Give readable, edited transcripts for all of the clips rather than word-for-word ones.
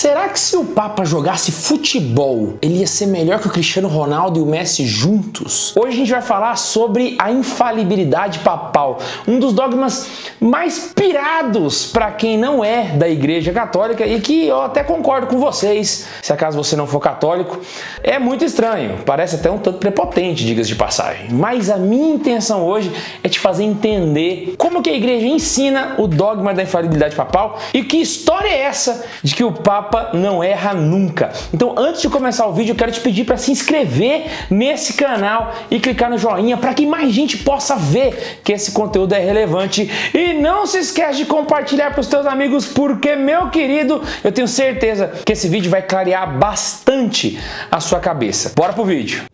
Será que se o Papa jogasse futebol, ele ia ser melhor que o Cristiano Ronaldo e o Messi juntos? Hoje a gente vai falar sobre a infalibilidade papal, um dos dogmas mais pirados para quem não é da Igreja Católica e que eu até concordo com vocês, se acaso você não for católico, é muito estranho, parece até um tanto prepotente, diga-se de passagem. Mas a minha intenção hoje é te fazer entender como que a Igreja ensina o dogma da infalibilidade papal e que história é essa de que o Papa não erra nunca. Então, antes de começar o vídeo, eu quero te pedir para se inscrever nesse canal e clicar no joinha para que mais gente possa ver que esse conteúdo é relevante. E não se esquece de compartilhar para os teus amigos, porque, meu querido, eu tenho certeza que esse vídeo vai clarear bastante a sua cabeça. Bora pro vídeo!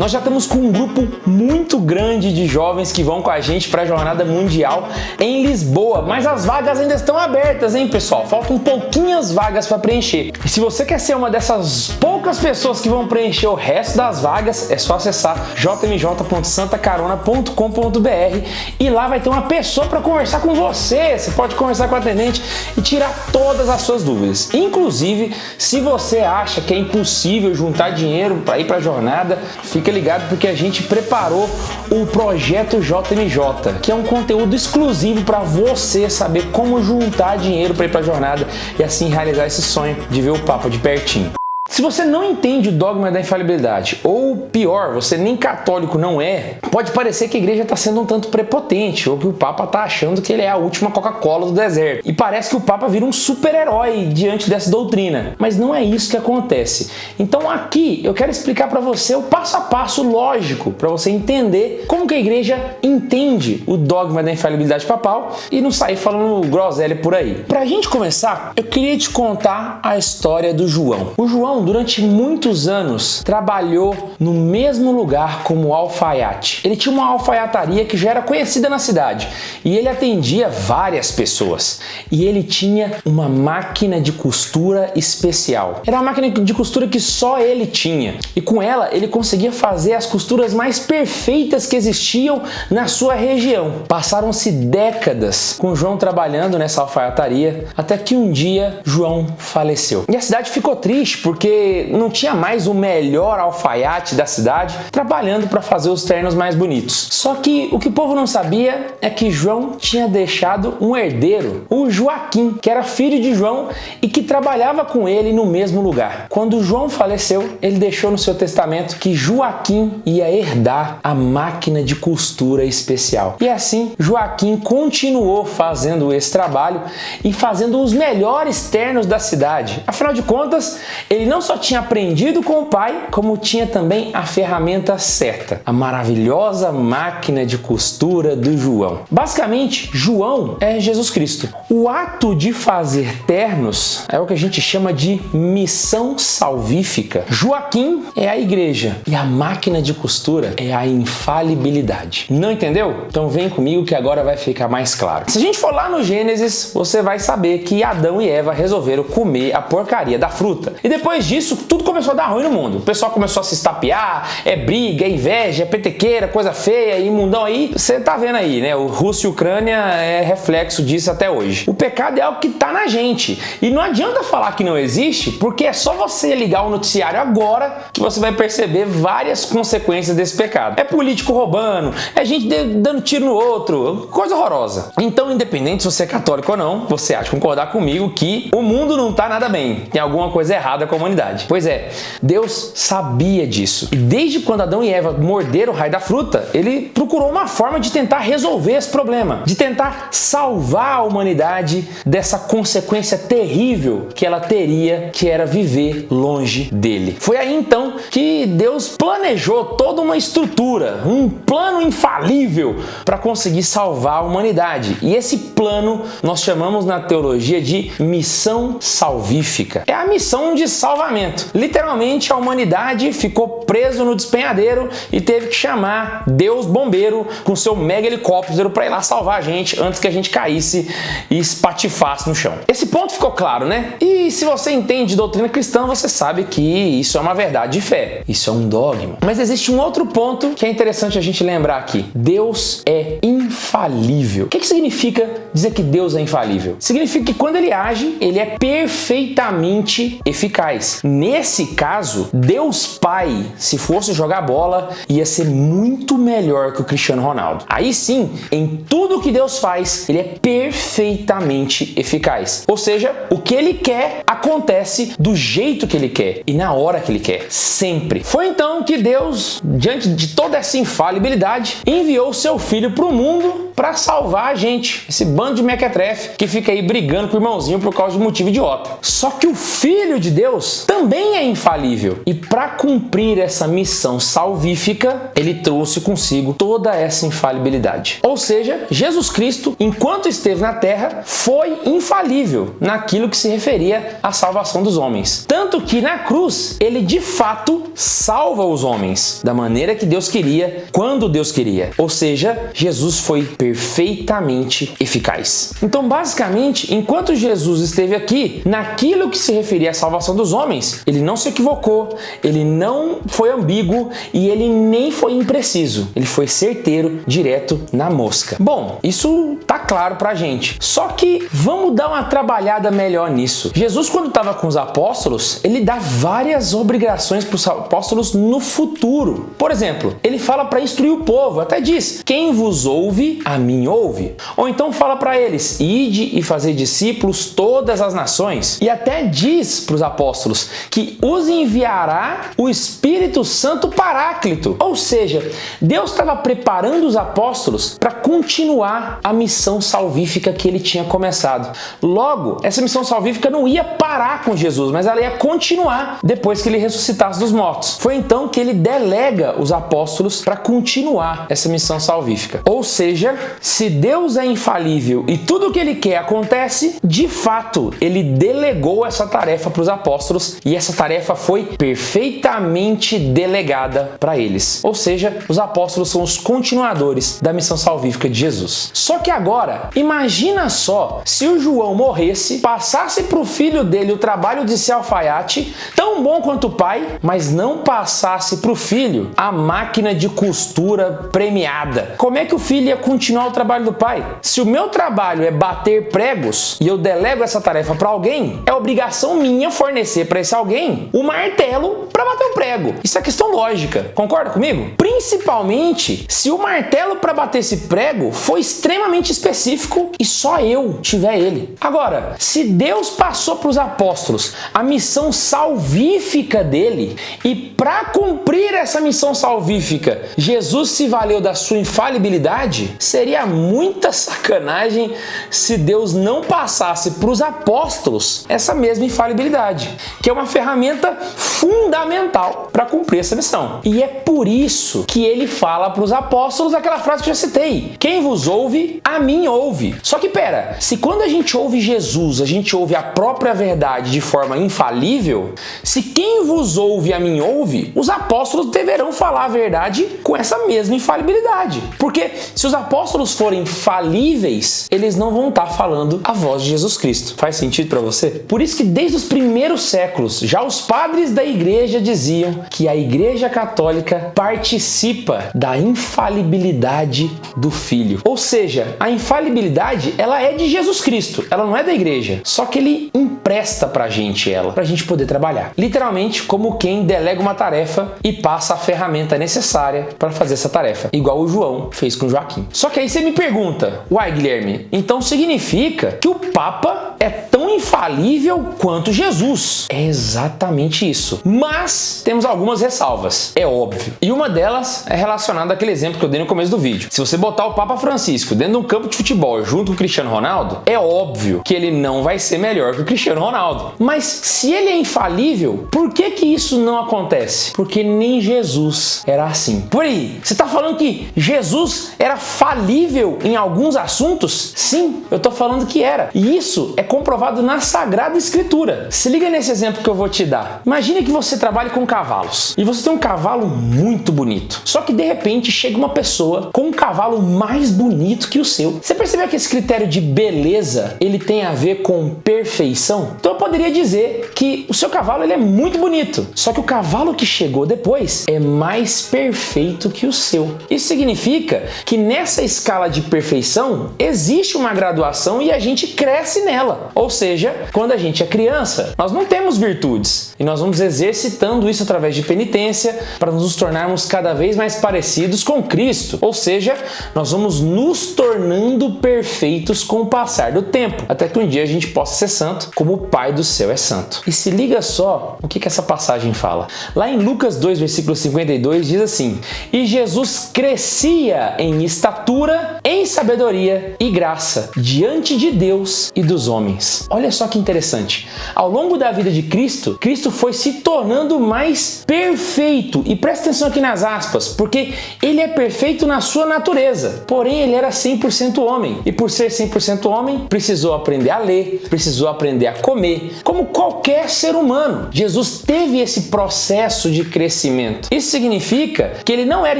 Nós já estamos com um grupo muito grande de jovens que vão com a gente para a Jornada Mundial em Lisboa, mas as vagas ainda estão abertas, hein, pessoal? Faltam pouquinhas vagas para preencher. E se você quer ser uma dessas poucas pessoas que vão preencher o resto das vagas, é só acessar jmj.santacarona.com.br e lá vai ter uma pessoa para conversar com você. Você pode conversar com o atendente e tirar todas as suas dúvidas. Inclusive, se você acha que é impossível juntar dinheiro para ir para a jornada, fica ligado porque a gente preparou o projeto JMJ, que é um conteúdo exclusivo para você saber como juntar dinheiro para ir para a jornada e assim realizar esse sonho de ver o Papa de pertinho. Se você não entende o dogma da infalibilidade, ou pior, você nem católico não é, pode parecer que a igreja está sendo um tanto prepotente, ou que o Papa está achando que ele é a última Coca-Cola do deserto. E parece que o Papa vira um super-herói diante dessa doutrina. Mas não é isso que acontece. Então aqui eu quero explicar para você o passo a passo lógico, para você entender como que a igreja entende o dogma da infalibilidade papal e não sair falando groselha por aí. Para a gente começar, eu queria te contar a história do João. O João, durante muitos anos, trabalhou no mesmo lugar como alfaiate. Ele tinha uma alfaiataria que já era conhecida na cidade e ele atendia várias pessoas. E ele tinha uma máquina de costura especial. Era uma máquina de costura que só ele tinha. E com ela, ele conseguia fazer as costuras mais perfeitas que existiam na sua região. Passaram-se décadas com João trabalhando nessa alfaiataria, até que um dia João faleceu. E a cidade ficou triste porque não tinha mais o melhor alfaiate da cidade trabalhando para fazer os ternos mais bonitos. Só que o que o povo não sabia é que João tinha deixado um herdeiro, o Joaquim, que era filho de João e que trabalhava com ele no mesmo lugar. Quando João faleceu, ele deixou no seu testamento que Joaquim ia herdar a máquina de costura especial. E assim, Joaquim continuou fazendo esse trabalho e fazendo os melhores ternos da cidade. Afinal de contas, ele não só tinha aprendido com o pai, como tinha também a ferramenta certa, a maravilhosa máquina de costura do João. Basicamente, João é Jesus Cristo. O ato de fazer ternos é o que a gente chama de missão salvífica. Joaquim é a igreja e a máquina de costura é a infalibilidade. Não entendeu? Então vem comigo que agora vai ficar mais claro. Se a gente for lá no Gênesis, você vai saber que Adão e Eva resolveram comer a porcaria da fruta. E depois disso, tudo começou a dar ruim no mundo. O pessoal começou a se estapear, é briga, é inveja, é petequeira, coisa feia, imundão aí. Você tá vendo aí, né? O Rússia e Ucrânia é reflexo disso até hoje. O pecado é algo que tá na gente. E não adianta falar que não existe, porque é só você ligar o noticiário agora que você vai perceber várias consequências desse pecado. É político roubando, é gente dando tiro no outro, coisa horrorosa. Então, independente se você é católico ou não, você há de concordar comigo que o mundo não tá nada bem. Tem alguma coisa errada com a humanidade. Pois é, Deus sabia disso. E desde quando Adão e Eva morderam o raio da fruta, ele procurou uma forma de tentar resolver esse problema, de tentar salvar a humanidade dessa consequência terrível que ela teria, que era viver longe dele. Foi aí então que Deus planejou toda uma estrutura, um plano infalível para conseguir salvar a humanidade. E esse plano nós chamamos na teologia de missão salvífica. É a missão de salvamento. Literalmente, a humanidade ficou preso no despenhadeiro e teve que chamar Deus bombeiro com seu mega helicóptero para ir lá salvar a gente antes que a gente caísse e espatifasse no chão. Esse ponto ficou claro, né? E se você entende doutrina cristã, você sabe que isso é uma verdade de fé. Isso é um dogma. Mas existe um outro ponto que é interessante a gente lembrar aqui. Deus é infalível. O que significa dizer que Deus é infalível? Significa que quando ele age, ele é perfeitamente eficaz. Nesse caso, Deus Pai, se fosse jogar bola, ia ser muito melhor que o Cristiano Ronaldo. Aí sim, em tudo que Deus faz, ele é perfeitamente eficaz. Ou seja, o que ele quer acontece do jeito que ele quer e na hora que ele quer, sempre. Foi então que Deus, diante de toda essa infalibilidade, enviou o seu filho para o mundo para salvar a gente, esse bando de mequetrefe que fica aí brigando com o irmãozinho por causa de motivo idiota. Só que o Filho de Deus também é infalível e para cumprir essa missão salvífica, ele trouxe consigo toda essa infalibilidade. Ou seja, Jesus Cristo, enquanto esteve na terra, foi infalível naquilo que se referia à salvação dos homens. Tanto que na cruz, ele de fato salva os homens da maneira que Deus queria, quando Deus queria. Ou seja, Jesus foi perfeitamente eficaz. Então, basicamente, enquanto Jesus esteve aqui, naquilo que se referia à salvação dos homens, ele não se equivocou, ele não foi ambíguo e ele nem foi impreciso. Ele foi certeiro, direto na mosca. Bom, isso tá claro pra gente. Só que vamos dar uma trabalhada melhor nisso. Jesus, quando estava com os apóstolos, ele dá várias obrigações para os apóstolos no futuro. Por exemplo, ele fala para instruir o povo, até diz: quem vos ouve, a mim ouve. Ou então fala para eles: ide e fazer discípulos todas as nações. E até diz para os apóstolos que os enviará o Espírito Santo Paráclito. Ou seja, Deus estava preparando os apóstolos para continuar a missão salvífica que ele tinha começado. Logo, essa missão salvífica não ia parar com Jesus, mas ela ia continuar depois que ele ressuscitasse dos mortos. Foi então que ele delega os apóstolos para continuar essa missão salvífica. Ou seja, se Deus é infalível e tudo o que ele quer acontece, de fato, ele delegou essa tarefa para os apóstolos e essa tarefa foi perfeitamente delegada para eles. Ou seja, os apóstolos são os continuadores da missão salvífica de Jesus. Só que agora, imagina só se o João morresse, passasse para o filho dele o trabalho de ser alfaiate, tão bom quanto o pai, mas não passasse para o filho a máquina de costura premiada. Como é que o filho ia continuar o trabalho do pai? Se o meu trabalho é bater pregos e eu delego essa tarefa para alguém, é obrigação minha fornecer para esse alguém o martelo para bater o prego. Isso é questão lógica. Concorda comigo? Principalmente se o martelo para bater esse prego for extremamente específico e só eu tiver ele. Agora, se Deus passou para os apóstolos a missão salvífica dele e para cumprir essa missão salvífica, Jesus se valeu da sua infalibilidade, seria muita sacanagem se Deus não passasse para os apóstolos essa mesma infalibilidade, que é uma ferramenta fundamental para cumprir essa missão. E é por isso que ele fala para os apóstolos aquela frase que eu já citei: quem vos ouve, a mim ouve. Só que pera, se quando a gente ouve Jesus, a gente ouve a própria verdade de forma infalível, se quem vos ouve, a mim ouve, os apóstolos deverão falar a verdade com essa mesma infalibilidade. Porque se os apóstolos forem falíveis, eles não vão estar falando a voz de Jesus Cristo. Faz sentido para você? Por isso que desde os primeiros séculos, já os padres da igreja diziam que a Igreja Católica participa da infalibilidade do Filho. Ou seja, a infalibilidade, ela é de Jesus Cristo, ela não é da igreja. Só que ele empresta pra gente ela, pra gente poder trabalhar. Literalmente, como quem delega uma tarefa e passa a ferramenta necessária para fazer essa tarefa. Igual o João fez com Joaquim. Só que aí você me pergunta: uai, Guilherme, então significa que o Papa é tão infalível quanto Jesus? É exatamente isso. Mas temos algumas ressalvas, é óbvio. E uma delas é relacionada àquele exemplo que eu dei no começo do vídeo. Se você botar o Papa Francisco dentro de um campo de futebol junto com o Cristiano Ronaldo, é óbvio que ele não vai ser melhor que o Cristiano Ronaldo. Mas se ele é infalível, por que isso não acontece? Porque nem Jesus era assim. Por aí, você está falando que Jesus era falível em alguns assuntos? Sim, eu estou falando que era. E isso é comprovado na Sagrada Escritura. Se liga nesse exemplo que eu vou te dar. Imagine que você trabalha com cavalos e você tem um cavalo muito bonito. Só que de repente chega uma pessoa com um cavalo mais bonito que o seu. Você percebeu que esse critério de beleza, ele tem a ver com perfeição? Então eu poderia dizer que o seu cavalo ele é muito bonito, só que o cavalo que chegou depois é mais perfeito que o seu. Isso significa que nessa escala de perfeição existe uma graduação e a gente cresce nela. Ou seja, quando a gente é criança, nós não temos virtudes e nós vamos exercitando isso através de penitência para nos tornarmos cada vez mais parecidos com Cristo. Ou seja, nós vamos nos tornando perfeitos com o passar do tempo, até que um dia a gente possa ser santo, como o Pai do céu é santo. E se liga só o que essa passagem fala. Lá em Lucas 2, versículo 52, diz assim: E Jesus crescia em estatura, em sabedoria e graça, diante de Deus e dos homens. Olha só que interessante. Ao longo da vida de Cristo, Cristo foi se tornando mais perfeito. E presta atenção aqui nas aspas, porque ele é perfeito na sua natureza. Porém, ele era 100% homem. E por ser 100% homem, precisou aprender a ler, precisou aprender a comer, como qualquer ser humano. Jesus teve esse processo de crescimento. Isso significa que ele não era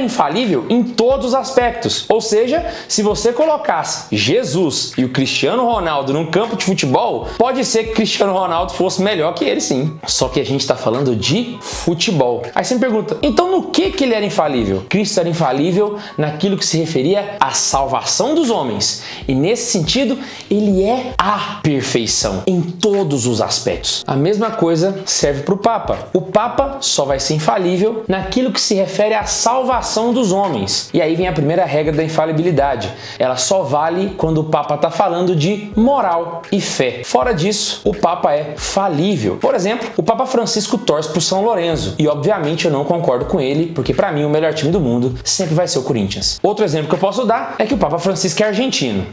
infalível em todos os aspectos. Ou seja, se você colocasse Jesus e o Cristiano Ronaldo num campo de futebol, pode ser que Cristiano Ronaldo fosse melhor que ele, sim. Só que a gente está falando de futebol. Aí você me pergunta, então no que ele era infalível? Cristo era infalível naquilo que se referia à salvação dos homens. E nesse sentido, ele é a perfeição em todos os aspectos. A mesma coisa serve para o Papa. O Papa só vai ser infalível naquilo que se refere à salvação dos homens. E aí vem a primeira regra da infalibilidade. Ela só vale quando o Papa está falando de moral e fé. Fora disso, o Papa é falível. Por exemplo, o Papa Francisco torce para o São Lourenço. E obviamente eu não concordo com ele, porque para mim o melhor time do mundo sempre vai ser o Corinthians. Outro exemplo que eu posso dar é que o Papa Francisco é argentino.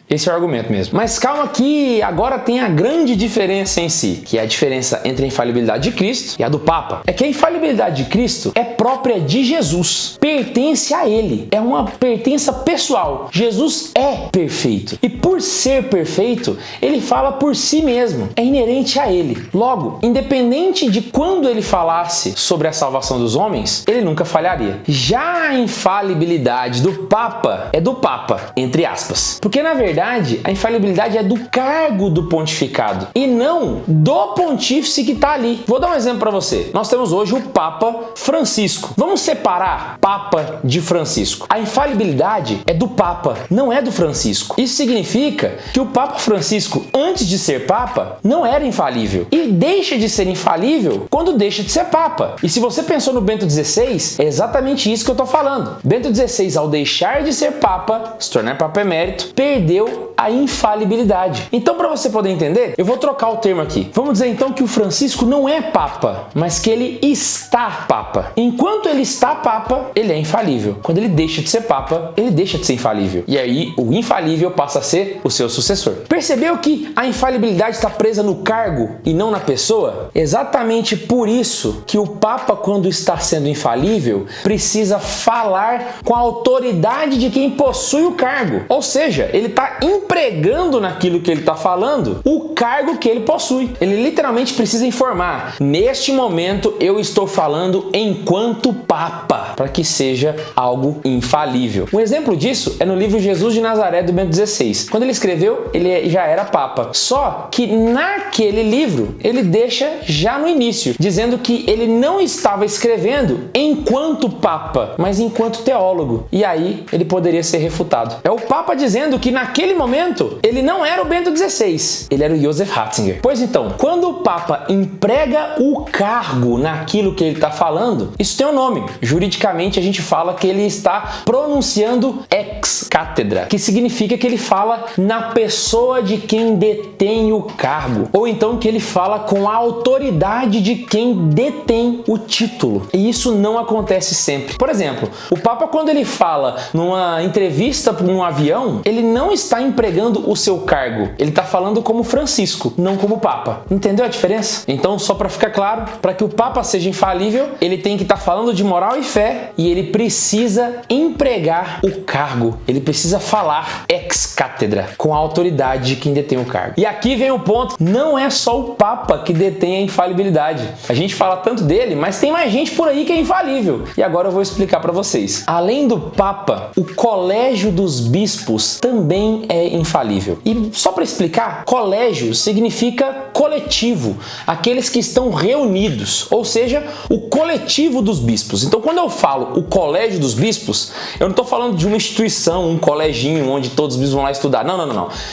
Esse é o argumento mesmo. Mas calma que agora tem a grande diferença em si, que é a diferença entre a infalibilidade de Cristo e a do Papa. É que a infalibilidade de Cristo é própria de Jesus, pertence a ele, é uma pertença pessoal. Jesus é perfeito e por ser perfeito, ele fala por si mesmo, é inerente a ele. Logo, independente de quando ele falasse sobre a salvação dos homens, ele nunca falharia. Já a infalibilidade do Papa é do Papa, entre aspas, porque na verdade a infalibilidade é do cargo do pontificado e não do pontífice que está ali. Vou dar um exemplo para você. Nós temos hoje o Papa Francisco. Vamos separar Papa de Francisco. A infalibilidade é do Papa, não é do Francisco. Isso significa que o Papa Francisco, antes de ser Papa, não era infalível e deixa de ser infalível quando deixa de ser Papa. E se você pensou no Bento XVI, é exatamente isso que eu estou falando. Bento XVI, ao deixar de ser Papa, se tornar Papa emérito, perdeu a infalibilidade. Então, para você poder entender, eu vou trocar o termo aqui. Vamos dizer então que o Francisco não é Papa, mas que ele está Papa. Enquanto ele está Papa, ele é infalível. Quando ele deixa de ser Papa, ele deixa de ser infalível. E aí, o infalível passa a ser o seu sucessor. Percebeu que a infalibilidade está presa no cargo e não na pessoa? Exatamente por isso que o Papa, quando está sendo infalível, precisa falar com a autoridade de quem possui o cargo. Ou seja, ele está empregando naquilo que ele está falando o cargo que ele possui. Ele literalmente precisa informar: neste momento eu estou falando enquanto Papa, para que seja algo infalível. Um exemplo disso é no livro Jesus de Nazaré do Bento XVI. Quando ele escreveu, ele já era Papa. Só que naquele livro ele deixa já no início, dizendo que ele não estava escrevendo enquanto Papa, mas enquanto teólogo. E aí ele poderia ser refutado. É o Papa dizendo que naquele momento ele não era o Bento XVI, ele era o Joseph Ratzinger. Pois então, quando o Papa emprega o cargo naquilo que ele está falando, isso tem um nome. Juridicamente a gente fala que ele está pronunciando ex cátedra, que significa que ele fala na pessoa de quem detém o cargo, ou então que ele fala com a autoridade de quem detém o título. E isso não acontece sempre. Por exemplo, o Papa, quando ele fala numa entrevista num avião, ele não está empregando empregando o seu cargo. Ele está falando como Francisco, não como Papa. Entendeu a diferença? Então, só para ficar claro, para que o Papa seja infalível, ele tem que estar falando de moral e fé e ele precisa empregar o cargo. Ele precisa falar ex cátedra, com a autoridade de quem detém o cargo. E aqui vem o ponto, não é só o Papa que detém a infalibilidade. A gente fala tanto dele, mas tem mais gente por aí que é infalível. E agora eu vou explicar para vocês. Além do Papa, o Colégio dos Bispos também é infalível. E só para explicar, colégio significa coletivo, aqueles que estão reunidos, ou seja, o coletivo dos bispos. Então, quando eu falo o Colégio dos Bispos, eu não estou falando de uma instituição, um coleginho onde todos os bispos vão lá estudar. Não.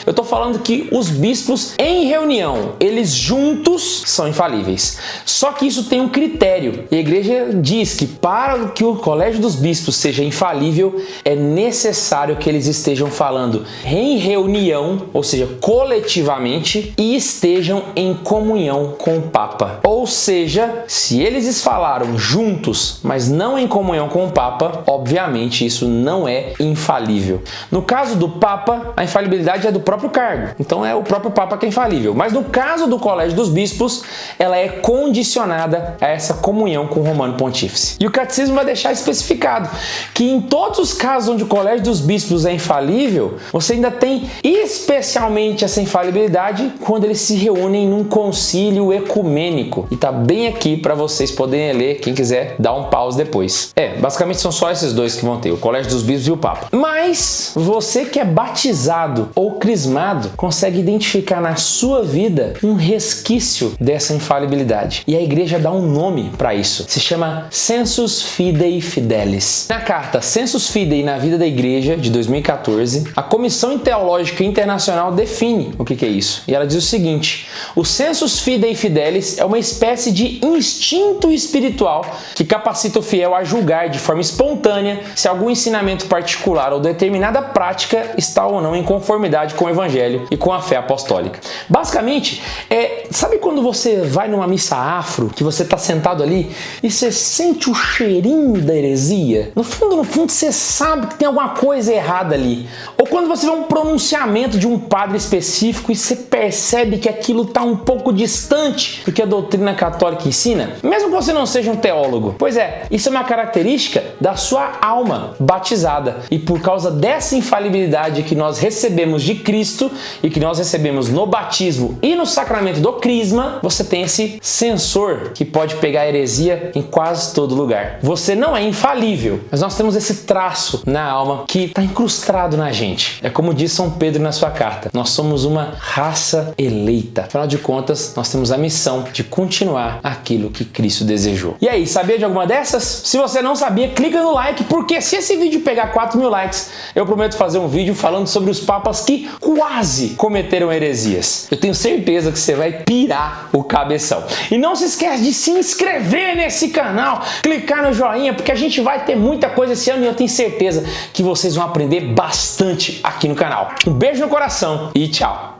Eu estou falando que os bispos em reunião, eles juntos são infalíveis. Só que isso tem um critério. E a igreja diz que para que o Colégio dos Bispos seja infalível, é necessário que eles estejam falando em reunião, ou seja, coletivamente, e estejam em comunhão com o Papa. Ou seja, se eles falaram juntos, mas não em comunhão com o Papa, obviamente isso não é infalível. No caso do Papa, a infalibilidade é do próprio cargo. Então é o próprio Papa que é infalível. Mas no caso do Colégio dos Bispos, ela é condicionada a essa comunhão com o Romano Pontífice. E o Catecismo vai deixar especificado que em todos os casos onde o Colégio dos Bispos é infalível, você ainda tem especialmente essa infalibilidade quando eles se reúnem num concílio ecumênico. E tá bem aqui para vocês poderem ler, quem quiser dar um pause depois. Basicamente são só esses dois que vão ter, o Colégio dos Bispos e o Papa. Mas você que é batizado ou crismado consegue identificar na sua vida um resquício dessa infalibilidade. E a igreja dá um nome para isso. Se chama Sensus Fidei Fidelis. Na carta Sensus Fidei na Vida da Igreja, de 2014, a Comissão Teológica Internacional define o que é isso. E ela diz o seguinte: o Sensus Fidei Fidelis é uma espécie de instinto espiritual que capacita o fiel a julgar de forma espontânea se algum ensinamento particular ou determinada prática está ou não em conformidade com o Evangelho e com a fé apostólica. Basicamente, sabe quando você vai numa missa afro, que você está sentado ali e você sente o cheirinho da heresia? No fundo, você sabe que tem alguma coisa errada ali. Ou quando você vê um pronunciamento de um padre específico e você percebe que aquilo está um pouco distante do que a doutrina católica ensina, mesmo que você não seja um teólogo. Pois isso é uma característica da sua alma batizada. E por causa dessa infalibilidade que nós recebemos de Cristo e que nós recebemos no batismo e no sacramento do crisma, você tem esse sensor que pode pegar a heresia em quase todo lugar. Você não é infalível, mas nós temos esse traço na alma que está incrustado na gente. É como diz São Pedro na sua carta: nós somos uma raça eleita. Afinal de contas, nós temos a missão de continuar aquilo que Cristo desejou. E aí, sabia de alguma dessas? Se você não sabia, clica no like, porque se esse vídeo pegar 4.000 likes, eu prometo fazer um vídeo falando sobre os papas que quase cometeram heresias. Eu tenho certeza que você vai pirar o cabeção. E não se esquece de se inscrever nesse canal, clicar no joinha, porque a gente vai ter muita coisa esse ano e eu tenho certeza que vocês vão aprender bastante aqui no canal. Um beijo no coração e tchau!